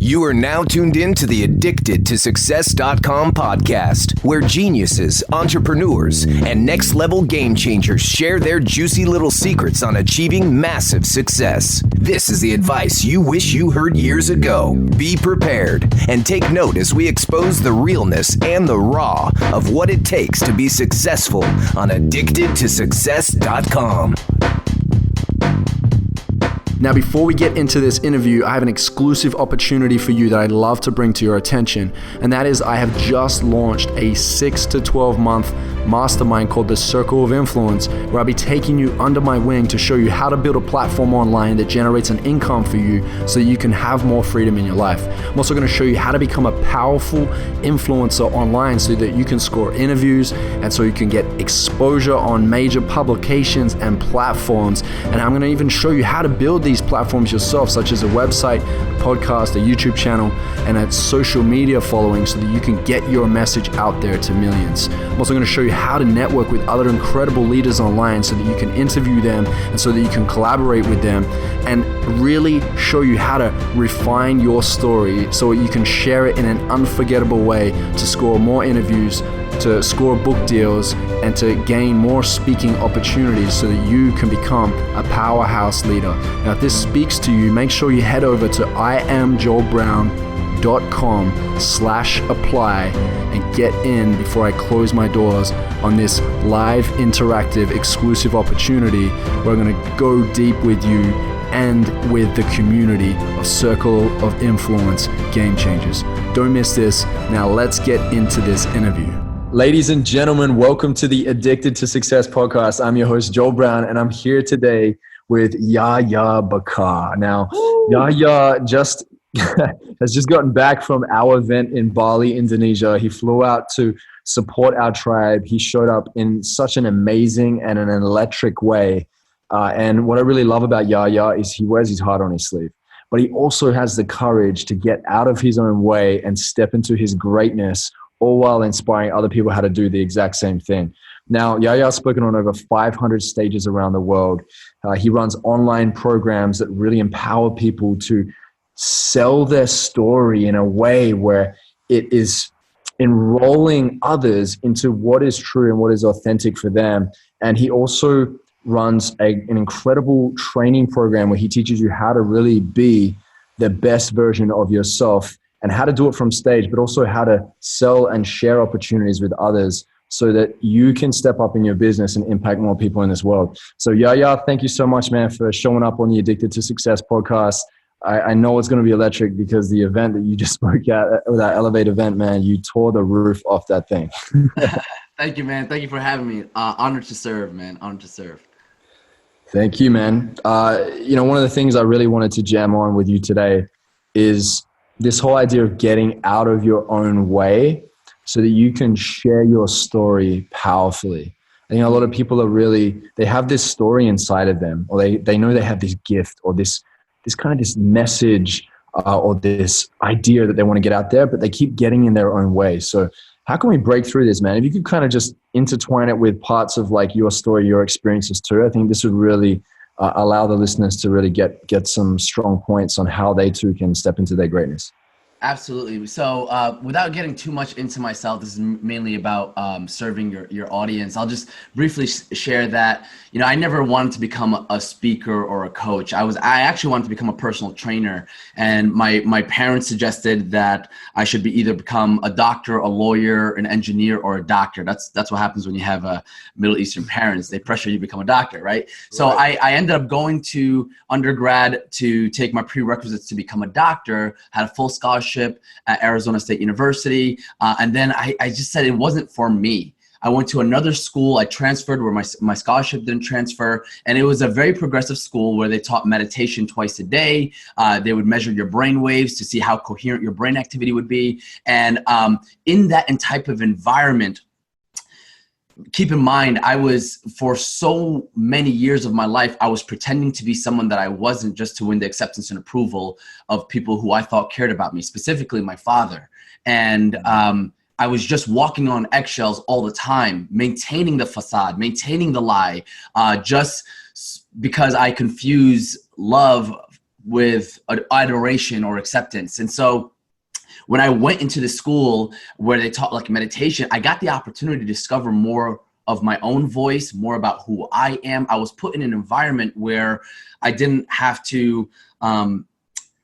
You are now tuned in to the Addicted to Success.com podcast, where geniuses, entrepreneurs, and next-level game changers share their juicy little secrets on achieving massive success. This is the advice you wish you heard years ago. Be prepared and take note as we expose the realness and the raw of what it takes to be successful on Addicted to Success.com. Now, before we get into this interview, I have an exclusive opportunity for you that I'd love to bring to your attention. And that is, I have just launched a 6 to 12 month mastermind called the Circle of Influence, where I'll be taking you under my wing to show you how to build a platform online that generates an income for you so that you can have more freedom in your life. I'm also going to show you how to become a powerful influencer online so that you can score interviews and so you can get exposure on major publications and platforms. And I'm going to even show you how to build these platforms yourself, such as a website, a podcast, a YouTube channel, and a social media following so that you can get your message out there to millions. I'm also going to show you how to network with other incredible leaders online so that you can interview them and so that you can collaborate with them, and really show you how to refine your story so you can share it in an unforgettable way to score more interviews, to score book deals, and to gain more speaking opportunities so that you can become a powerhouse leader. Now, if this speaks to you, make sure you head over to iamjoelbrown.com/apply and get in before I close my doors on this live, interactive, exclusive opportunity where I'm going to go deep with you and with the community of Circle of Influence Game Changers. Don't miss this. Now let's get into this interview. Ladies and gentlemen, welcome to the Addicted to Success podcast. I'm your host, Joel Brown, and I'm here today with Yahya Bakkar. Now, Yahya has just gotten back from our event in Bali, Indonesia. He flew out to support our tribe. He showed up in such an amazing and an electric way. And what I really love about Yahya is he wears his heart on his sleeve, but he also has the courage to get out of his own way and step into his greatness, all while inspiring other people how to do the exact same thing. Now, Yahya has spoken on over 500 stages around the world. He runs online programs that really empower people to sell their story in a way where it is enrolling others into what is true and what is authentic for them. And he also runs an incredible training program where he teaches you how to really be the best version of yourself and how to do it from stage, but also how to sell and share opportunities with others so that you can step up in your business and impact more people in this world. So Yahya, thank you so much, man, for showing up on the Addicted to Success podcast. I know it's going to be electric because the event that you just spoke at, that Elevate event, man, you tore the roof off that thing. Thank you, man. Thank you for having me. Honored to serve, man. Honored to serve. Thank you, man. One of the things I really wanted to jam on with you today is this whole idea of getting out of your own way so that you can share your story powerfully. I think a lot of people they have this story inside of them, or they know they have this gift or this message or this idea that they want to get out there, but they keep getting in their own way. So how can we break through this, man? If you could kind of just intertwine it with parts of like your story, your experiences too, I think this would really allow the listeners to really get some strong points on how they too can step into their greatness. Absolutely. So without getting too much into myself, this is mainly about serving your audience. I'll just briefly share that, I never wanted to become a speaker or a coach. I actually wanted to become a personal trainer. And my parents suggested that I should either become a doctor, a lawyer, an engineer, or a doctor. That's what happens when you have Middle Eastern parents. They pressure you to become a doctor, right? So I ended up going to undergrad to take my prerequisites to become a doctor, had a full scholarship at Arizona State University. And then I just said it wasn't for me. I went to another school. I transferred where my scholarship didn't transfer. And it was a very progressive school where they taught meditation twice a day. They would measure your brain waves to see how coherent your brain activity would be. And in that type of environment, keep in mind, for so many years of my life, I was pretending to be someone that I wasn't, just to win the acceptance and approval of people who I thought cared about me, specifically my father. And I was just walking on eggshells all the time, maintaining the facade, maintaining the lie, just because I confuse love with adoration or acceptance. And so when I went into the school where they taught like meditation, I got the opportunity to discover more of my own voice, more about who I am. I was put in an environment where I didn't have to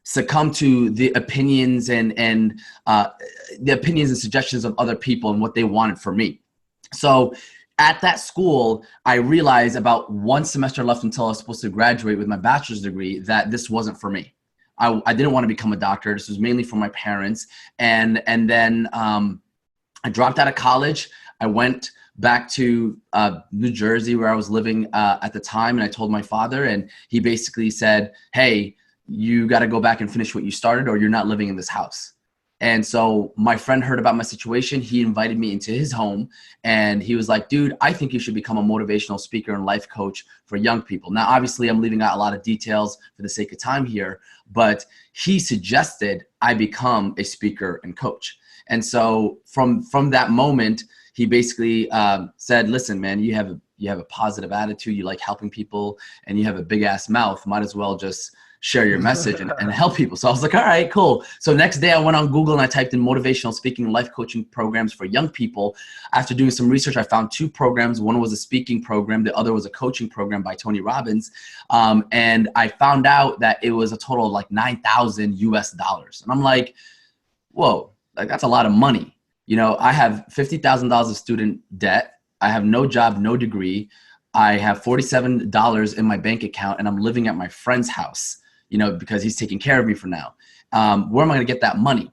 succumb to the opinions and the opinions and suggestions of other people and what they wanted for me. So at that school, I realized about one semester left until I was supposed to graduate with my bachelor's degree that this wasn't for me. I didn't want to become a doctor. This was mainly for my parents. And then I dropped out of college. I went back to New Jersey where I was living at the time. And I told my father, and he basically said, hey, you got to go back and finish what you started or you're not living in this house. And so my friend heard about my situation. He invited me into his home and he was like, dude, I think you should become a motivational speaker and life coach for young people. Now, obviously I'm leaving out a lot of details for the sake of time here, but he suggested I become a speaker and coach. And so from that moment, he basically said, listen, man, you have a positive attitude. You like helping people and you have a big ass mouth. Might as well just share your message and help people. So I was like, all right, cool. So next day I went on Google and I typed in motivational speaking and life coaching programs for young people. After doing some research, I found two programs. One was a speaking program. The other was a coaching program by Tony Robbins. And I found out that it was a total of like $9,000 US. And I'm like, whoa, like that's a lot of money. You know, I have $50,000 of student debt. I have no job, no degree. I have $47 in my bank account and I'm living at my friend's house, you know, because he's taking care of me for now. Where am I going to get that money?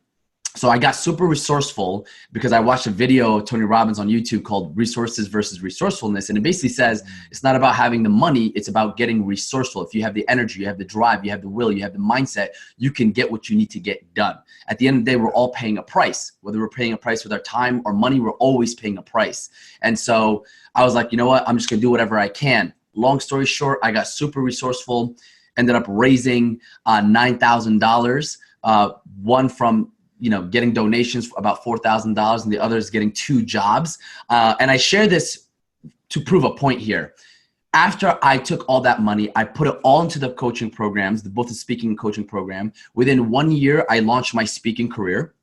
So I got super resourceful because I watched a video of Tony Robbins on YouTube called Resources versus Resourcefulness. And it basically says it's not about having the money. It's about getting resourceful. If you have the energy, you have the drive, you have the will, you have the mindset, you can get what you need to get done. At the end of the day, we're all paying a price. Whether we're paying a price with our time or money, we're always paying a price. And so I was like, you know what? I'm just going to do whatever I can. Long story short, I got super resourceful, ended up raising $9,000, one from getting donations for about $4,000 and the other is getting 2 jobs. And I share this to prove a point here. After I took all that money, I put it all into the coaching programs, both the speaking and coaching program. Within 1 year, I launched my speaking career.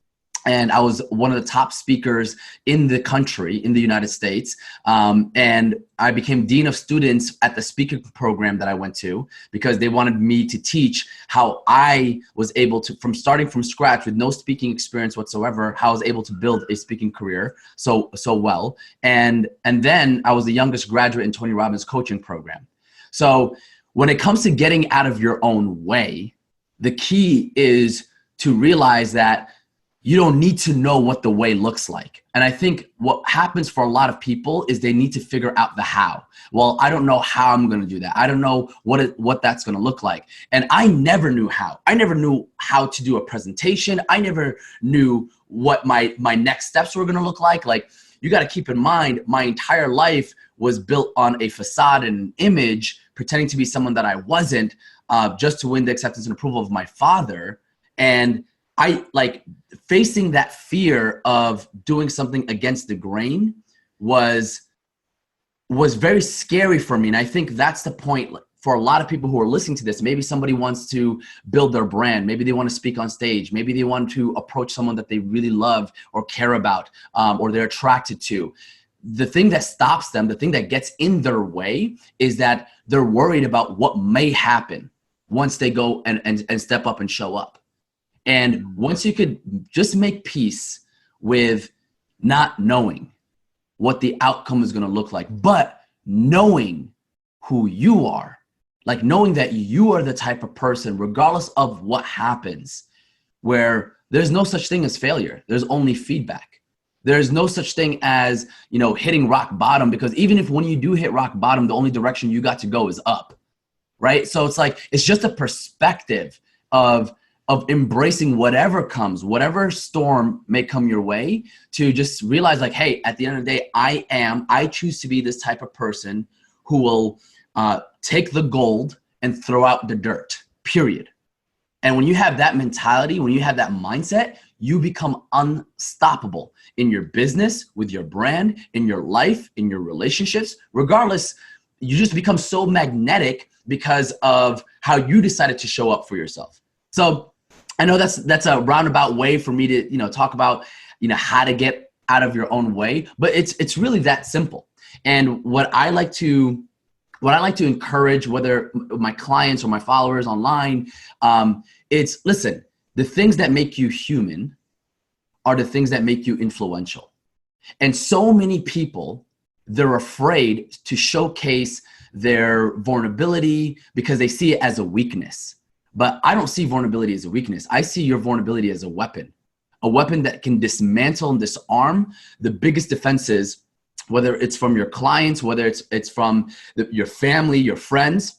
And I was one of the top speakers in the country, in the United States. And I became dean of students at the speaking program that I went to because they wanted me to teach how I was able to, from starting from scratch with no speaking experience whatsoever, how I was able to build a speaking career so well. And then I was the youngest graduate in Tony Robbins' coaching program. So when it comes to getting out of your own way, the key is to realize that you don't need to know what the way looks like. And I think what happens for a lot of people is they need to figure out the how. Well, I don't know how I'm going to do that. I don't know what that's going to look like. And I never knew how. I never knew how to do a presentation. I never knew what my next steps were going to look like. Like, you got to keep in mind, my entire life was built on a facade and an image, pretending to be someone that I wasn't, just to win the acceptance and approval of my father. And I like facing that fear of doing something against the grain was very scary for me. And I think that's the point for a lot of people who are listening to this. Maybe somebody wants to build their brand. Maybe they want to speak on stage. Maybe they want to approach someone that they really love or care about, or they're attracted to. The thing that stops them, the thing that gets in their way is that they're worried about what may happen once they go and step up and show up. And once you could just make peace with not knowing what the outcome is going to look like, but knowing who you are, like knowing that you are the type of person, regardless of what happens, where there's no such thing as failure. There's only feedback. There's no such thing as, hitting rock bottom, because even if when you do hit rock bottom, the only direction you got to go is up, right? So it's like, it's just a perspective of embracing whatever comes, whatever storm may come your way, to just realize like, hey, at the end of the day, I choose to be this type of person who will take the gold and throw out the dirt, period. And when you have that mentality, when you have that mindset, you become unstoppable in your business, with your brand, in your life, in your relationships. Regardless, you just become so magnetic because of how you decided to show up for yourself. So I know that's a roundabout way for me to, talk about, how to get out of your own way, but it's really that simple. And what I like to encourage, whether my clients or my followers online, it's, listen, the things that make you human are the things that make you influential. And so many people, they're afraid to showcase their vulnerability because they see it as a weakness. But I don't see vulnerability as a weakness. I see your vulnerability as a weapon that can dismantle and disarm the biggest defenses, whether it's from your clients, whether it's from your family, your friends,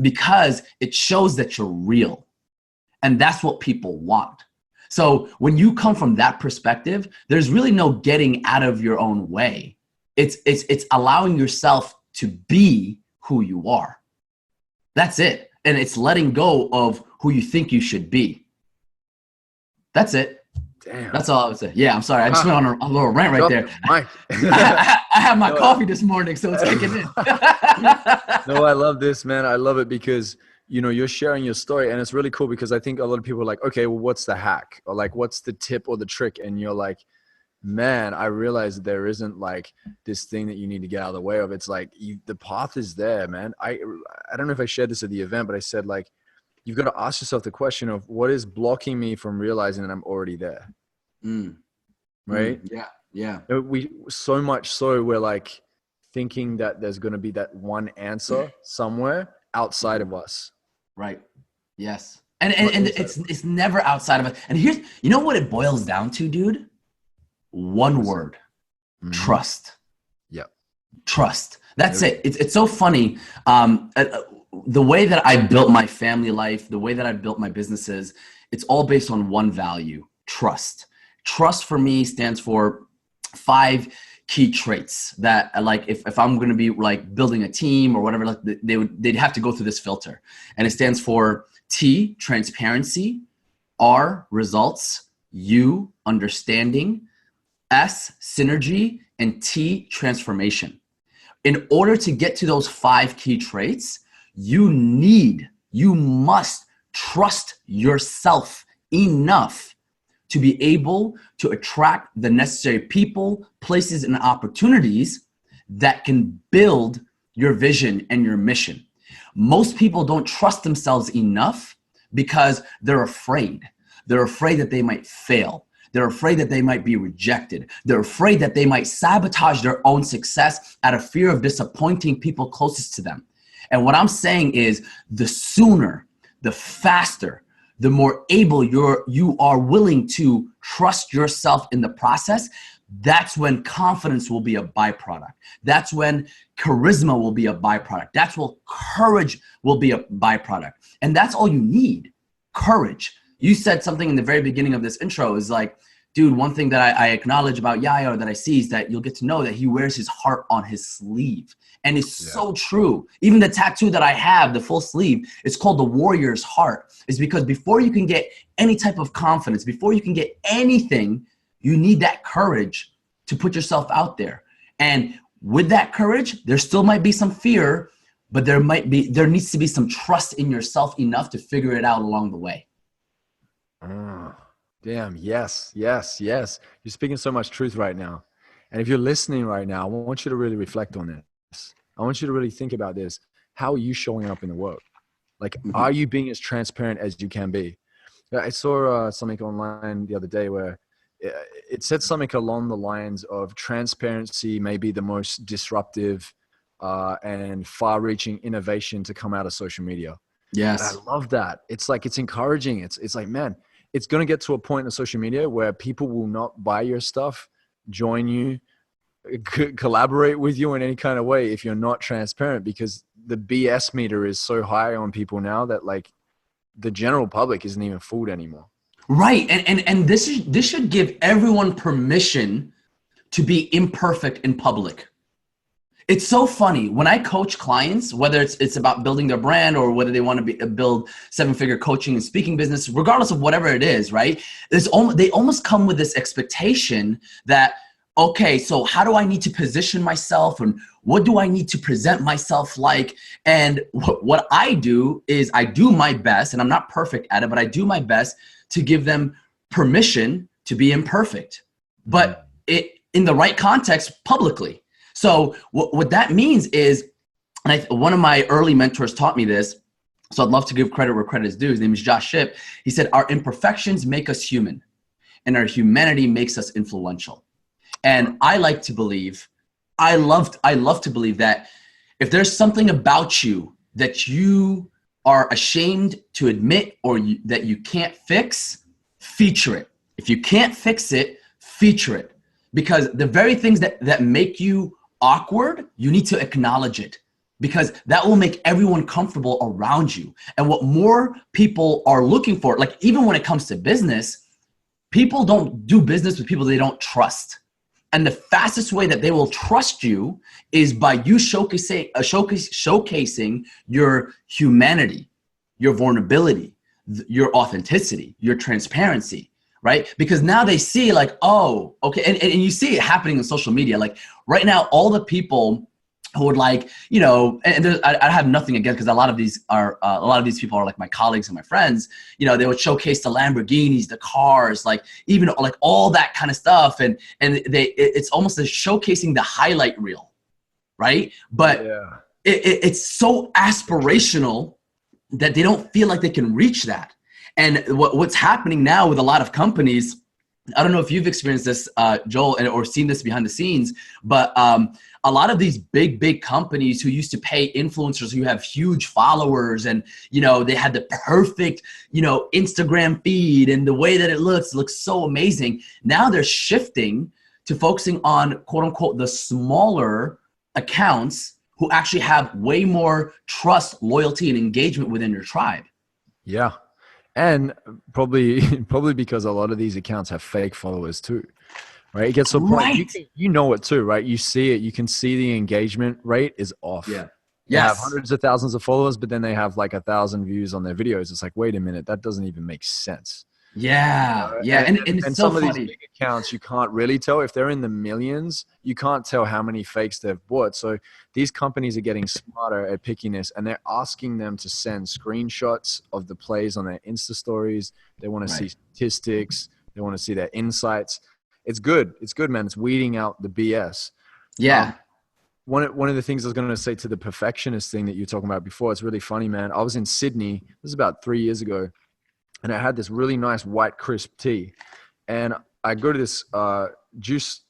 because it shows that you're real. And that's what people want. So when you come from that perspective, there's really no getting out of your own way. It's allowing yourself to be who you are. That's it. And it's letting go of who you think you should be. That's it. Damn. That's all I would say. Yeah, I'm sorry. I just went on a little rant right there. I had my coffee this morning, so it's kicking in. No, I love this, man. I love it because, you're sharing your story, and it's really cool because I think a lot of people are like, okay, well, what's the hack? Or like, what's the tip or the trick? And you're like, man, I realize there isn't like this thing that you need to get out of the way of. It's like the path is there, man. I don't know if I shared this at the event, but I said like, you've got to ask yourself the question of what is blocking me from realizing that I'm already there. Right? Yeah. We so much so we're like thinking that there's going to be that one answer somewhere outside of us. Right. Yes. And it's never outside of us. And here's, what it boils down to, dude? One word. Trust. Yep. Trust. That's it. It's so funny. The way that I built my family life, the way that I built my businesses, it's all based on one value: trust. Trust for me stands for 5 key traits that, like, if I'm going to be like building a team or whatever, like they'd have to go through this filter. And it stands for T, transparency; R, results; U, understanding; S, synergy; and T, transformation. In order to get to those 5 key traits, you must trust yourself enough to be able to attract the necessary people, places, and opportunities that can build your vision and your mission. Most people don't trust themselves enough because they're afraid. They're afraid that they might fail. They're afraid that they might be rejected. They're afraid that they might sabotage their own success out of fear of disappointing people closest to them. And what I'm saying is, the sooner, the faster, the more able you are willing to trust yourself in the process, that's when confidence will be a byproduct. That's when charisma will be a byproduct. That's when courage will be a byproduct. And that's all you need: courage. You said something in the very beginning of this intro is like, dude, one thing that I acknowledge about Yahya, or that I see, is that you'll get to know that he wears his heart on his sleeve. And it's so true. Even the tattoo that I have, the full sleeve, it's called the warrior's heart. It's because before you can get any type of confidence, before you can get anything, you need that courage to put yourself out there. And with that courage, there still might be some fear, but there needs to be some trust in yourself enough to figure it out along the way. Damn. Yes. You're speaking so much truth right now. And if you're listening right now, I want you to really reflect on this. I want you to really think about this. How are you showing up in the world? Like, are you being as transparent as you can be? I saw something online the other day where it said something along the lines of transparency may be the most disruptive and far-reaching innovation to come out of social media. Yes. And I love that. It's like, it's encouraging. It's like, man, it's going to get to a point in social media where people will not buy your stuff, join you, collaborate with you in any kind of way if you're not transparent, because the BS meter is so high on people now that like the general public isn't even fooled anymore. Right. And this should give everyone permission to be imperfect in public. It's so funny when I coach clients, whether it's about building their brand or whether they want to build 7-figure coaching and speaking business, regardless of whatever it is, right? They almost come with this expectation that, okay, so how do I need to position myself and what do I need to present myself like? And what I do is I do my best, and I'm not perfect at it, but I do my best to give them permission to be imperfect, but it in the right context publicly. So what that means is, and one of my early mentors taught me this, so I'd love to give credit where credit is due. His name is Josh Shipp. He said, our imperfections make us human and our humanity makes us influential. And I like to believe, I love to believe that if there's something about you that you are ashamed to admit or that you can't fix, feature it. If you can't fix it, feature it. Because the very things that make you awkward, you need to acknowledge it, because that will make everyone comfortable around you. And what more people are looking for, like even when it comes to business, people don't do business with people they don't trust. And the fastest way that they will trust you is by you showcasing your humanity, your vulnerability, your authenticity, your transparency, right? Because now they see like, oh, okay. And you see it happening in social media. Like right now, all the people who would like, you know, and I have nothing against, because a lot of these people are like my colleagues and my friends, you know, they would showcase the Lamborghinis, the cars, like even like all that kind of stuff. And it's almost as showcasing the highlight reel, right? But it's so aspirational that they don't feel like they can reach that. And what's happening now with a lot of companies, I don't know if you've experienced this, Joel, or seen this behind the scenes, but a lot of these big companies who used to pay influencers who have huge followers and, you know, they had the perfect, you know, Instagram feed and the way that it looks so amazing. Now they're shifting to focusing on quote unquote the smaller accounts who actually have way more trust, loyalty, and engagement within your tribe. Yeah. And probably because a lot of these accounts have fake followers too, right? It gets to a point, you know it too, right? You see it, you can see the engagement rate is off. Yeah. They have hundreds of thousands of followers, but then they have like 1,000 views on their videos. It's like, wait a minute, that doesn't even make sense. Yeah. Yeah. And it's so some of funny. these big accounts, you can't really tell. If they're in the millions, you can't tell how many fakes they've bought. So these companies are getting smarter at picking this, and they're asking them to send screenshots of the plays on their Insta stories. They want to see statistics. They want to see their insights. It's good. It's good, man. It's weeding out the BS. Yeah. One of the things I was going to say to the perfectionist thing that you were talking about before, it's really funny, man. I was in Sydney. This was about 3 years ago. And I had this really nice white crisp tea, and I go to this juice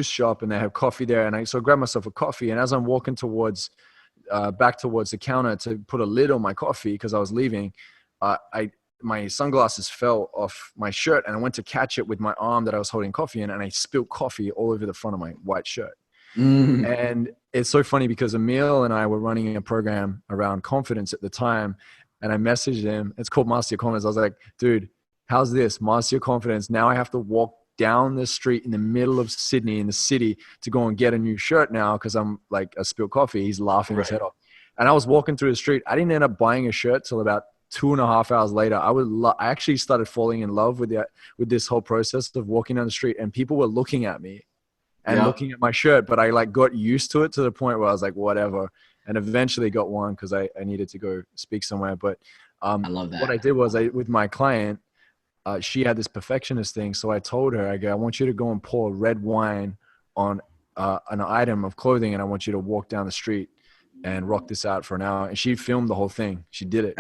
shop, and they have coffee there. And so I grab myself a coffee, and as I'm walking towards back towards the counter to put a lid on my coffee because I was leaving, my sunglasses fell off my shirt, and I went to catch it with my arm that I was holding coffee in, and I spilled coffee all over the front of my white shirt. And it's so funny because Emil and I were running a program around confidence at the time. And I messaged him. It's called Master Your Confidence. I was like, dude, how's this? Master Your Confidence. Now I have to walk down the street in the middle of Sydney in the city to go and get a new shirt now because I'm like a spilled coffee. He's laughing his head off. And I was walking through the street. I didn't end up buying a shirt till about 2.5 hours later. I actually started falling in love with this whole process of walking down the street, and people were looking at me and looking at my shirt. But I like got used to it to the point where I was like, whatever. And eventually got one because I needed to go speak somewhere. But I love that. What I did was with my client, she had this perfectionist thing. So I told her, I want you to go and pour red wine on an item of clothing, and I want you to walk down the street and rock this out for an hour. And she filmed the whole thing. She did it.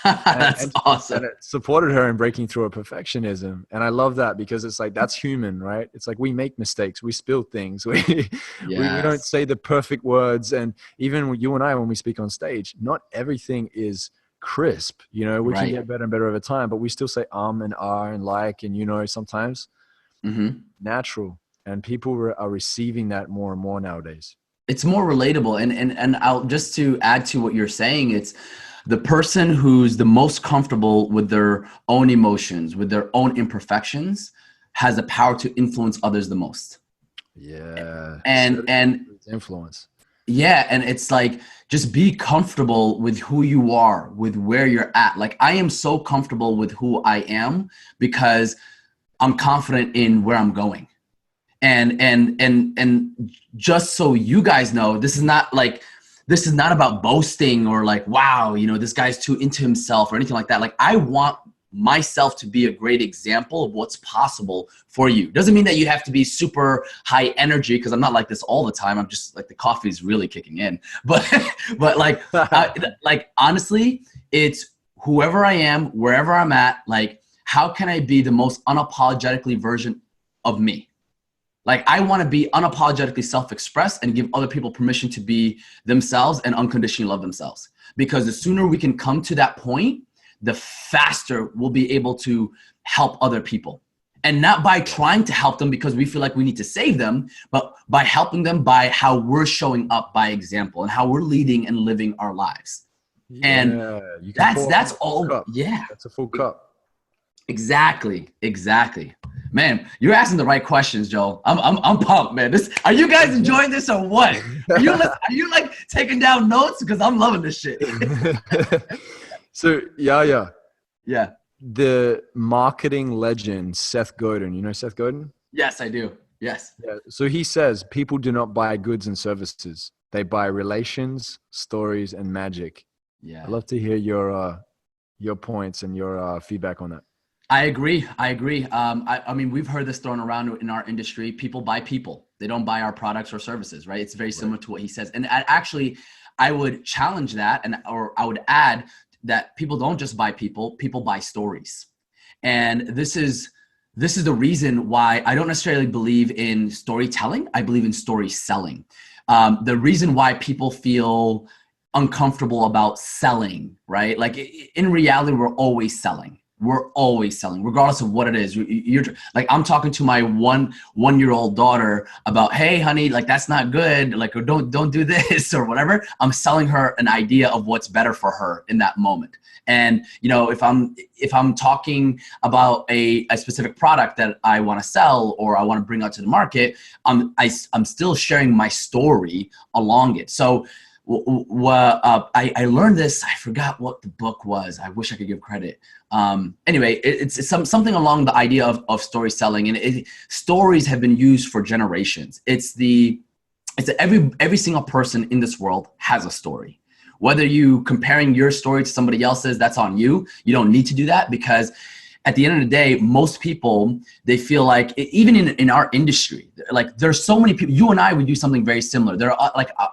That's awesome. And it supported her in breaking through her perfectionism. And I love that because it's like, that's human, right? It's like we make mistakes. We spill things. We don't say the perfect words. And even you and I, when we speak on stage, not everything is crisp. You know, we can get better and better over time, but we still say and and like, and, you know, sometimes natural. And people are receiving that more and more nowadays. It's more relatable. And I'll just to add to what you're saying, it's the person who's the most comfortable with their own emotions, with their own imperfections, has the power to influence others the most. Yeah. And influence. Yeah. And it's like, just be comfortable with who you are, with where you're at. Like I am so comfortable with who I am because I'm confident in where I'm going. And just so you guys know, this is not about boasting or like, wow, this guy's too into himself or anything like that. Like, I want myself to be a great example of what's possible for you. Doesn't mean that you have to be super high energy, because I'm not like this all the time. I'm just like, the coffee's really kicking in. But like, like honestly, it's whoever I am, wherever I'm at, like, how can I be the most unapologetically version of me? Like, I want to be unapologetically self-expressed and give other people permission to be themselves and unconditionally love themselves. Because the sooner we can come to that point, the faster we'll be able to help other people. And not by trying to help them because we feel like we need to save them, but by helping them by how we're showing up by example and how we're leading and living our lives. Yeah, and that's all. Cup. Yeah, that's a full cup. Exactly. Man, you're asking the right questions, Joel. I'm pumped, man. Are you guys enjoying this or what? Are you like taking down notes? Because I'm loving this shit. So Yahya. Yeah. The marketing legend Seth Godin. You know Seth Godin? Yes, I do. Yes. Yeah. So he says people do not buy goods and services. They buy relations, stories, and magic. Yeah. I'd love to hear your points and your feedback on that. I agree. I mean, we've heard this thrown around in our industry. People buy people. They don't buy our products or services, right? It's very similar to what he says. And I would challenge that, or I would add that people don't just buy people, people buy stories. And this is the reason why I don't necessarily believe in storytelling. I believe in story selling. The reason why people feel uncomfortable about selling, right? Like, in reality, we're always selling. We're always selling, regardless of what it is. You're like, I'm talking to my one-year-old daughter about, hey, honey, like, that's not good. Like, or don't do this or whatever. I'm selling her an idea of what's better for her in that moment. And, if I'm talking about a specific product that I want to sell or I want to bring out to the market, I'm still sharing my story along it. So I learned this. I forgot what the book was. I wish I could give credit. Anyway, it's something along the idea of story selling, and stories have been used for generations. Every single person in this world has a story. Whether you comparing your story to somebody else's, that's on you. You don't need to do that, because at the end of the day, most people, they feel like, even in our industry, like, there's so many people. You and I would do something very similar.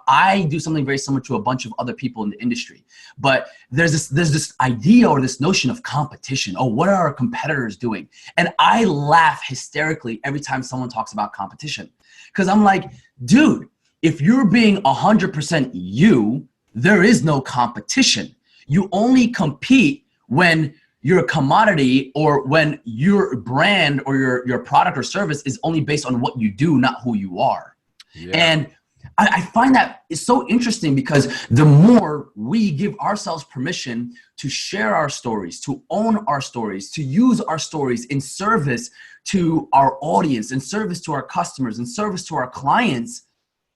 I do something very similar to a bunch of other people in the industry. But there's this idea or this notion of competition. Oh, what are our competitors doing? And I laugh hysterically every time someone talks about competition, because I'm like, dude, if you're being 100% you, there is no competition. You only compete when your commodity, or when your brand or your product or service is only based on what you do, not who you are. Yeah. And I find that it's so interesting, because the more we give ourselves permission to share our stories, to own our stories, to use our stories in service to our audience, in service to our customers, in service to our clients,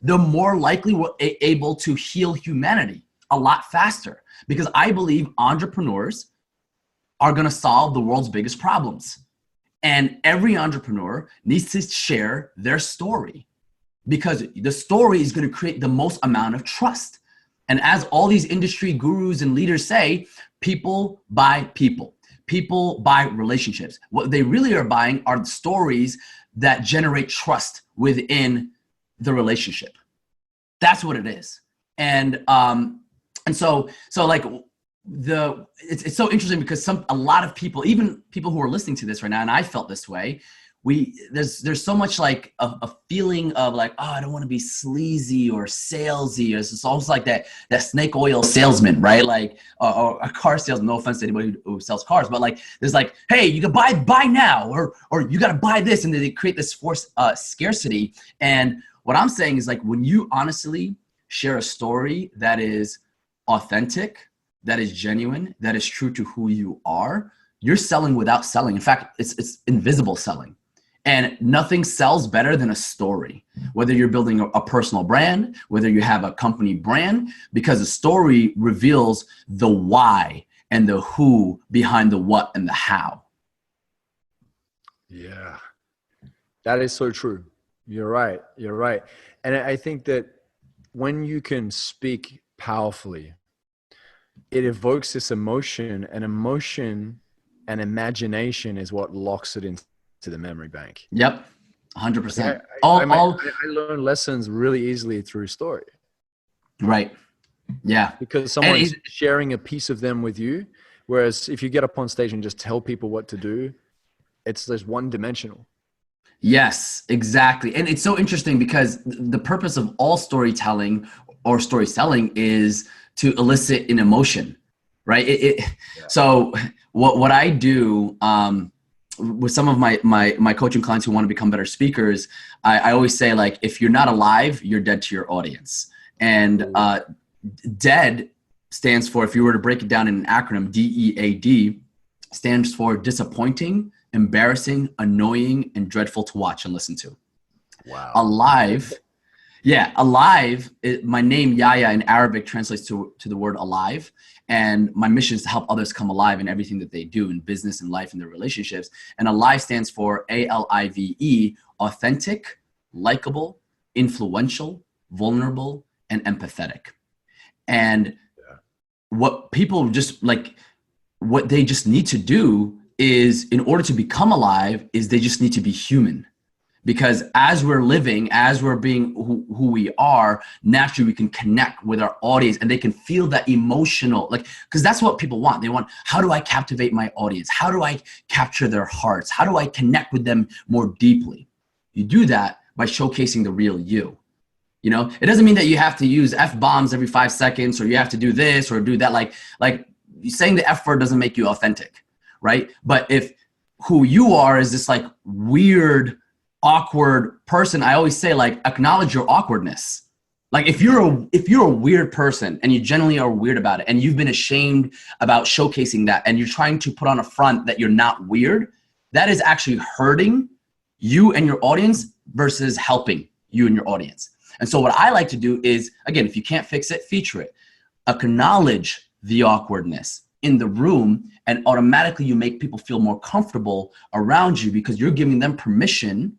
the more likely we're able to heal humanity a lot faster. Because I believe entrepreneurs are going to solve the world's biggest problems. And every entrepreneur needs to share their story, because the story is going to create the most amount of trust. And as all these industry gurus and leaders say, people buy people. People buy relationships. What they really are buying are the stories that generate trust within the relationship. That's what it is. And so like, it's so interesting, because a lot of people, even people who are listening to this right now, and I felt this way, there's so much like a feeling of like, oh, I don't want to be sleazy or salesy. It's almost like that snake oil salesman, right? Like, or a car salesman. No offense to anybody who sells cars, but like, there's like, hey, you can buy now, or you got to buy this, and then they create this forced scarcity. And what I'm saying is, like, when you honestly share a story that is authentic, that is genuine, that is true to who you are, you're selling without selling. In fact, it's invisible selling. And nothing sells better than a story, whether you're building a personal brand, whether you have a company brand, because a story reveals the why and the who behind the what and the how. Yeah, that is so true. You're right. You're right. And I think that when you can speak powerfully, it evokes this emotion, and emotion and imagination is what locks it into the memory bank. Yep. Like 100%. I learn lessons really easily through story. Right. Yeah. Because someone's sharing a piece of them with you. Whereas if you get up on stage and just tell people what to do, it's just one dimensional. Yes, exactly. And it's so interesting because the purpose of all storytelling or story selling is to elicit an emotion, right? So what I do with some of my coaching clients who want to become better speakers, I always say, like, if you're not alive, you're dead to your audience. And DEAD stands for, if you were to break it down in an acronym, DEAD, stands for disappointing, embarrassing, annoying, and dreadful to watch and listen to. Wow. Alive. Yeah, alive. My name, Yahya, in Arabic translates to the word alive. And my mission is to help others come alive in everything that they do in business and life and their relationships. And alive stands for ALIVE, authentic, likable, influential, vulnerable, and empathetic. And what people just like, what they just need to do is, in order to become alive, is they just need to be human. Because as we're living, as we're being who we are, naturally we can connect with our audience and they can feel that emotional, like, because that's what people want. They want, how do I captivate my audience? How do I capture their hearts? How do I connect with them more deeply? You do that by showcasing the real you. You know, it doesn't mean that you have to use F-bombs every 5 seconds, or you have to do this or do that. Like saying the F word doesn't make you authentic, right? But if who you are is this like weird, awkward person, I always say, like, acknowledge your awkwardness. Like, if you're a weird person and you genuinely are weird about it, and you've been ashamed about showcasing that, and you're trying to put on a front that you're not weird, that is actually hurting you and your audience versus helping you and your audience. And so what I like to do is, again, if you can't fix it, feature it. Acknowledge the awkwardness in the room, and automatically you make people feel more comfortable around you because you're giving them permission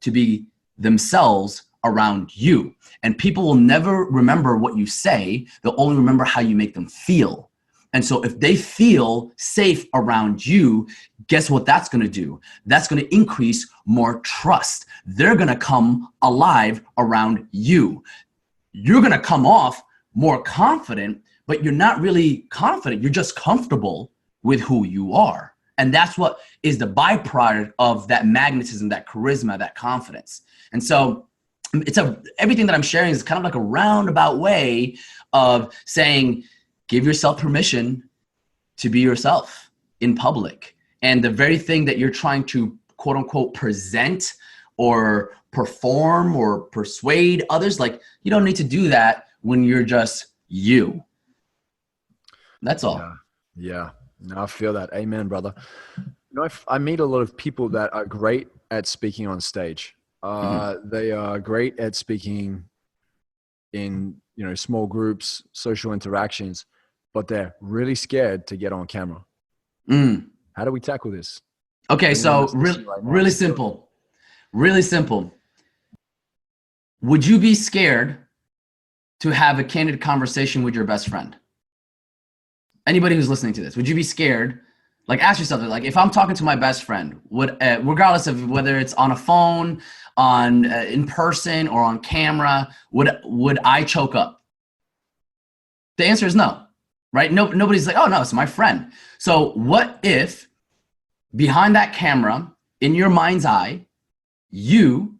to be themselves around you. And people will never remember what you say. They'll only remember how you make them feel. And so if they feel safe around you, guess what that's going to do? That's going to increase more trust. They're going to come alive around you. You're going to come off more confident, but you're not really confident. You're just comfortable with who you are. And that's what is the byproduct of that magnetism, that charisma, that confidence. And so everything that I'm sharing is kind of like a roundabout way of saying, give yourself permission to be yourself in public. And the very thing that you're trying to, quote unquote, present or perform or persuade others, like, you don't need to do that when you're just you. That's all. Yeah. No, I feel that. Amen, brother. You know, I meet a lot of people that are great at speaking on stage. They are great at speaking in, small groups, social interactions, but they're really scared to get on camera. How do we tackle this? Okay, so really simple. Really simple. Would you be scared to have a candid conversation with your best friend? Anybody who's listening to this, would you be scared? Like, ask yourself, like, if I'm talking to my best friend, would, regardless of whether it's on a phone, on in person, or on camera, would I choke up? The answer is no, right? Nobody's like, oh no, it's my friend. So what if behind that camera, in your mind's eye, you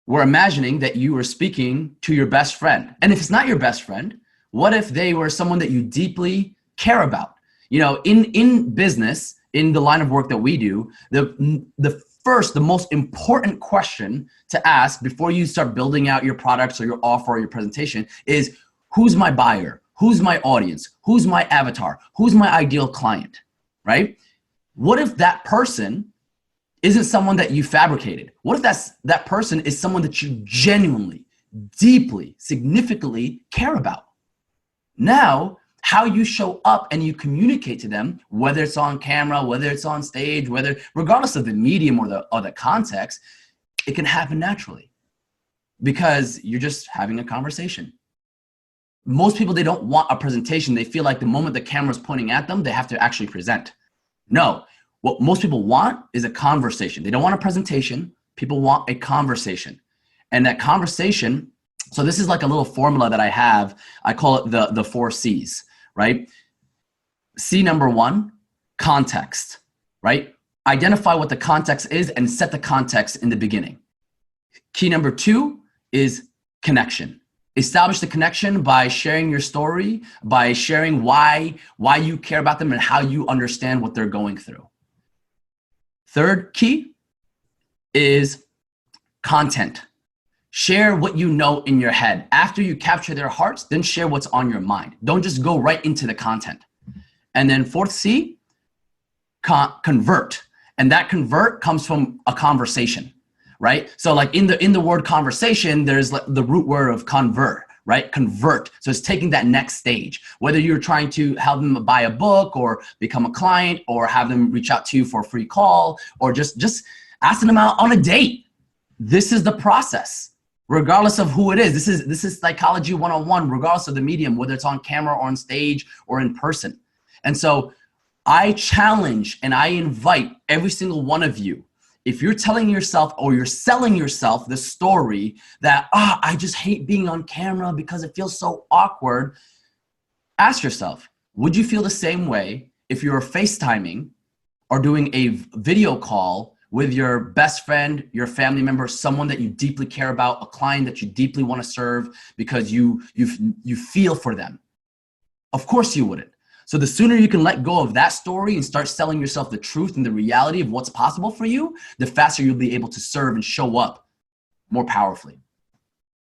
were imagining that you were speaking to your best friend? And if it's not your best friend, what if they were someone that you deeply care about? In business, in the line of work that we do, the most important question to ask before you start building out your products or your offer or your presentation is, who's my buyer? Who's my audience? Who's my avatar? Who's my ideal client, right? What if that person isn't someone that you fabricated? What if that person is someone that you genuinely, deeply, significantly care about? Now, how you show up and you communicate to them, whether it's on camera, whether it's on stage, regardless of the medium or the context, it can happen naturally. because you're just having a conversation. Most people, they don't want a presentation. They feel like the moment the camera's pointing at them, they have to actually present. No, what most people want is a conversation. They don't want a presentation. People want a conversation. And that conversation, so this is like a little formula that I have. I call it the 4 C's, right? C number 1, context, right? Identify what the context is and set the context in the beginning. Key number 2 is connection. Establish the connection by sharing your story, by sharing why you care about them and how you understand what they're going through. Third key is content. Share what you know in your head. After you capture their hearts, then share what's on your mind. Don't just go right into the content. And then 4th C, convert. And that convert comes from a conversation, right? So like in the word conversation, there's like the root word of convert, right? Convert. So it's taking that next stage. Whether you're trying to help them buy a book or become a client or have them reach out to you for a free call or just asking them out on a date. This is the process. Regardless of who it is, this is psychology 101, regardless of the medium, whether it's on camera or on stage or in person. And so I challenge and I invite every single one of you, if you're telling yourself or you're selling yourself the story that, I just hate being on camera because it feels so awkward, ask yourself, would you feel the same way if you were FaceTiming or doing a video call with your best friend, your family member, someone that you deeply care about, a client that you deeply want to serve because you feel for them? Of course you wouldn't. So the sooner you can let go of that story and start selling yourself the truth and the reality of what's possible for you, the faster you'll be able to serve and show up more powerfully.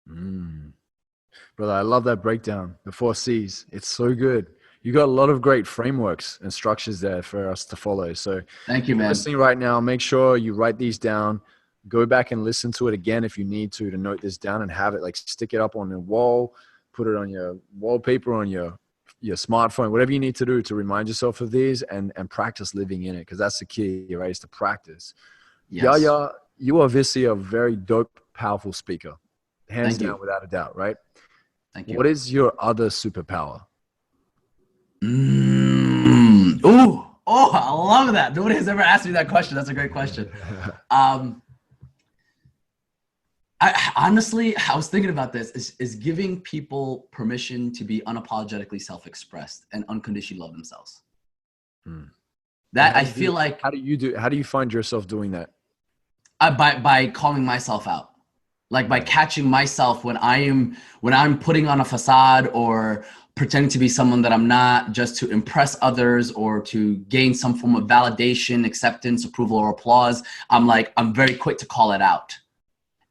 Brother, I love that breakdown, the 4 C's. It's so good. You got a lot of great frameworks and structures there for us to follow. So thank you, man. Listening right now, make sure you write these down. Go back and listen to it again if you need to note this down and have it, like stick it up on the wall, put it on your wallpaper, on your smartphone, whatever you need to do to remind yourself of these and practice living in it. Because that's the key, right? Is to practice. Yes. Yahya, you are obviously a very dope, powerful speaker. Hands down, without a doubt, right? Thank you. What is your other superpower? I love that. Nobody has ever asked me that question. That's a great question. I was thinking about this, is giving people permission to be unapologetically self-expressed and unconditionally love themselves. That I feel like. How do you find yourself doing that? By calling myself out. Like by catching myself when I'm putting on a facade or pretending to be someone that I'm not, just to impress others or to gain some form of validation, acceptance, approval, or applause. I'm very quick to call it out.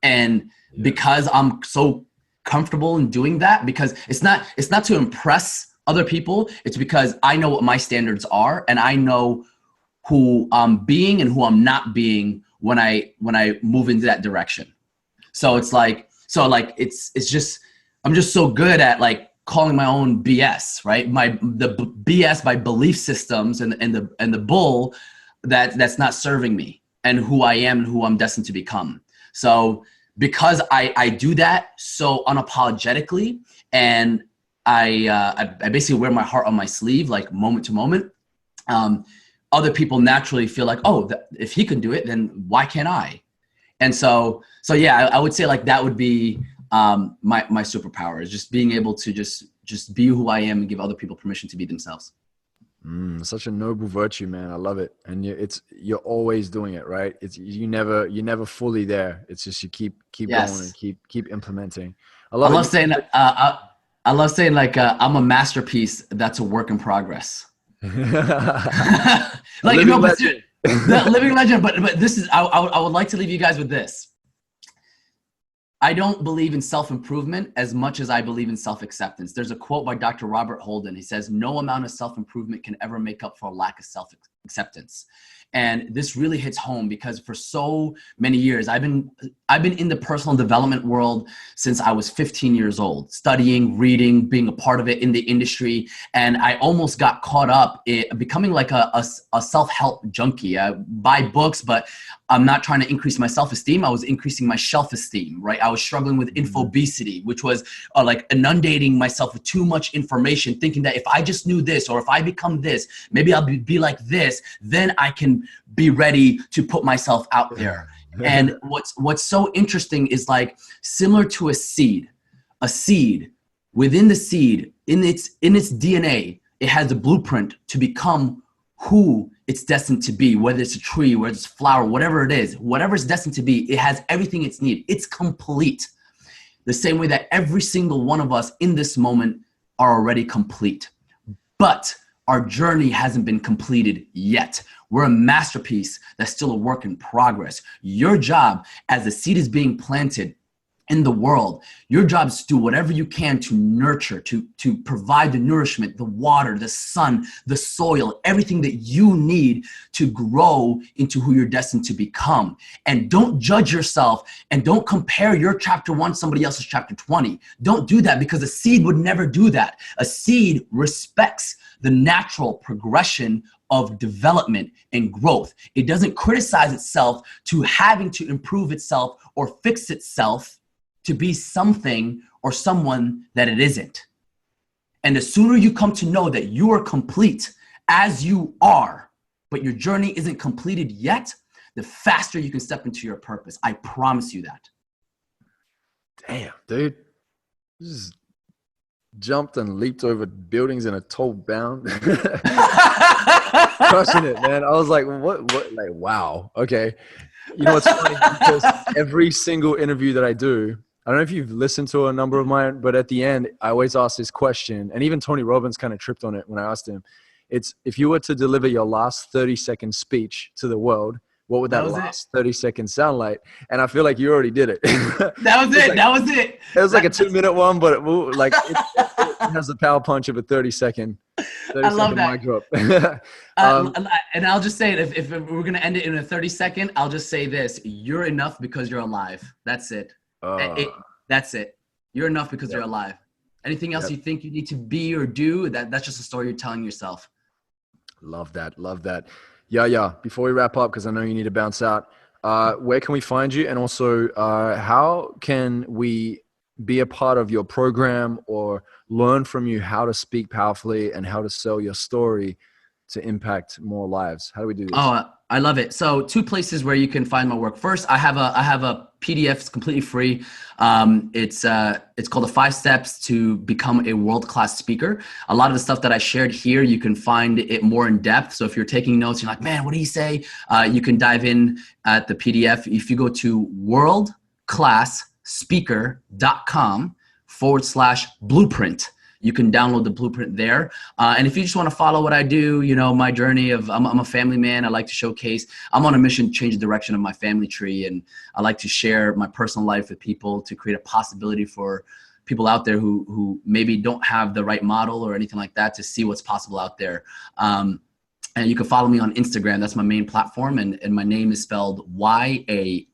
And because I'm so comfortable in doing that, because it's not to impress other people, it's because I know what my standards are and I know who I'm being and who I'm not being when I move into that direction. So it's it's just, I'm just so good at like calling my own BS, right? The BS by belief systems and the bull that's not serving me and who I am and who I'm destined to become. So because I do that so unapologetically and I basically wear my heart on my sleeve, like moment to moment, other people naturally feel like, if he can do it, then why can't I? And so yeah, I would say like that would be my superpower, is just being able to just be who I am and give other people permission to be themselves. Such a noble virtue, man. I love it. And you're always doing it, right? It's you're never fully there. It's just you keep going and keep implementing. I love saying like I'm a masterpiece that's a work in progress. Like living legend. But this is I would like to leave you guys with this. I don't believe in self-improvement as much as I believe in self-acceptance. There's a quote by Dr. Robert Holden. He says, "No amount of self-improvement can ever make up for a lack of self-acceptance." And this really hits home because for so many years, I've been in the personal development world since I was 15 years old, studying, reading, being a part of it in the industry. And I almost got caught up in becoming like a self-help junkie. I buy books, but I'm not trying to increase my self-esteem. I was increasing my shelf-esteem, right? I was struggling with infobesity, which was like inundating myself with too much information, thinking that if I just knew this, or if I become this, maybe I'll be like this, then I can be ready to put myself out there. And what's so interesting is like similar to a seed within the seed, in its DNA, it has a blueprint to become who it's destined to be, whether it's a tree, whether it's a flower, whatever it is, whatever it's destined to be, it has everything it's needed. It's complete. The same way that every single one of us in this moment are already complete. But our journey hasn't been completed yet. We're a masterpiece that's still a work in progress. Your job as the seed is being planted in the world, your job is to do whatever you can to nurture, to provide the nourishment, the water, the sun, the soil, everything that you need to grow into who you're destined to become. And don't judge yourself and don't compare your chapter 1 to somebody else's chapter 20. Don't do that, because a seed would never do that. A seed respects the natural progression of development and growth. It doesn't criticize itself to having to improve itself or fix itself to be something or someone that it isn't. And the sooner you come to know that you are complete as you are, but your journey isn't completed yet, the faster you can step into your purpose. I promise you that. Damn, dude. This is jumped and leaped over buildings in a tall bound. Crushing it, man. I was like, what, like, wow. Okay. You know what's funny? Because every single interview that I do, I don't know if you've listened to a number of mine, but at the end, I always ask this question, and even Tony Robbins kind of tripped on it when I asked him. It's, if you were to deliver your last 30-second speech to the world, what would that last 30 seconds sound like? And I feel like you already did it. That was it. Like, that was it. It was like a 2-minute one, but it has the power punch of a 30-second I love that. mic drop. And I'll just say it. If we're going to end it in a 30-second, I'll just say this. You're enough because you're alive. That's it. That's it. You're enough because you're alive. Anything else you think you need to be or do, that's just a story you're telling yourself. Love that. Love that. Yeah. Before we wrap up, because I know you need to bounce out, where can we find you? And also, how can we be a part of your program or learn from you how to speak powerfully and how to sell your story to impact more lives? How do we do this? Oh, I love it. So 2 places where you can find my work. First, I have a PDF. It's completely free. It's called the 5 Steps to Become a World-Class Speaker. A lot of the stuff that I shared here, you can find it more in depth. So if you're taking notes, you're like, man, what did he say? You can dive in at the PDF. If you go to worldclassspeaker.com/blueprint, you can download the blueprint there. And if you just want to follow what I do, you know, my journey of, I'm a family man. I like to showcase, I'm on a mission to change the direction of my family tree. And I like to share my personal life with people to create a possibility for people out there who maybe don't have the right model or anything like that to see what's possible out there. And you can follow me on Instagram. That's my main platform. And my name is spelled YAHYA.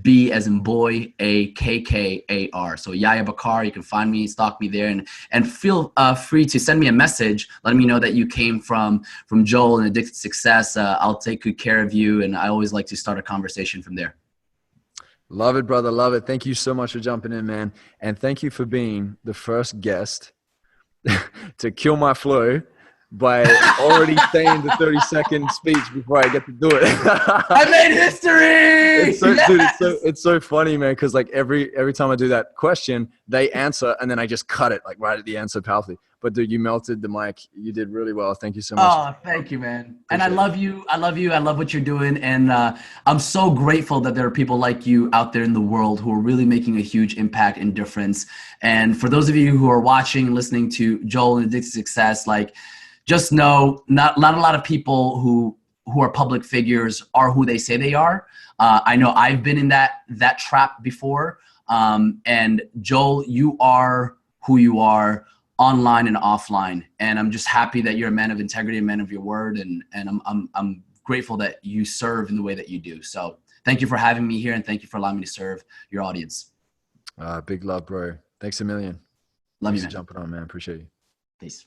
B as in boy, AKKAR. So Yahya Bakkar. You can find me, stalk me there, and feel free to send me a message, letting me know that you came from Joel and Addicted to Success. I'll take good care of you, and I always like to start a conversation from there. Love it, brother. Love it. Thank you so much for jumping in, man. And thank you for being the first guest to kill my flow by already saying the 30-second speech before I get to do it. I made history! It's so funny, man, because like every time I do that question, they answer, and then I just cut it like right at the answer powerfully. But dude, you melted the mic. You did really well. Thank you so much. Oh, thank you, man. And I love you. I love you. I love what you're doing. And I'm so grateful that there are people like you out there in the world who are really making a huge impact and difference. And for those of you who are watching and listening to Joel and Addicted to Success, like, just know not a lot of people who are public figures are who they say they are. I know I've been in that trap before. And Joel, you are who you are online and offline. And I'm just happy that you're a man of integrity, a man of your word. And I'm grateful that you serve in the way that you do. So thank you for having me here, and thank you for allowing me to serve your audience. Big love, bro. Thanks a million. Love Thanks you, for man. jumping on, man. Appreciate you. Peace.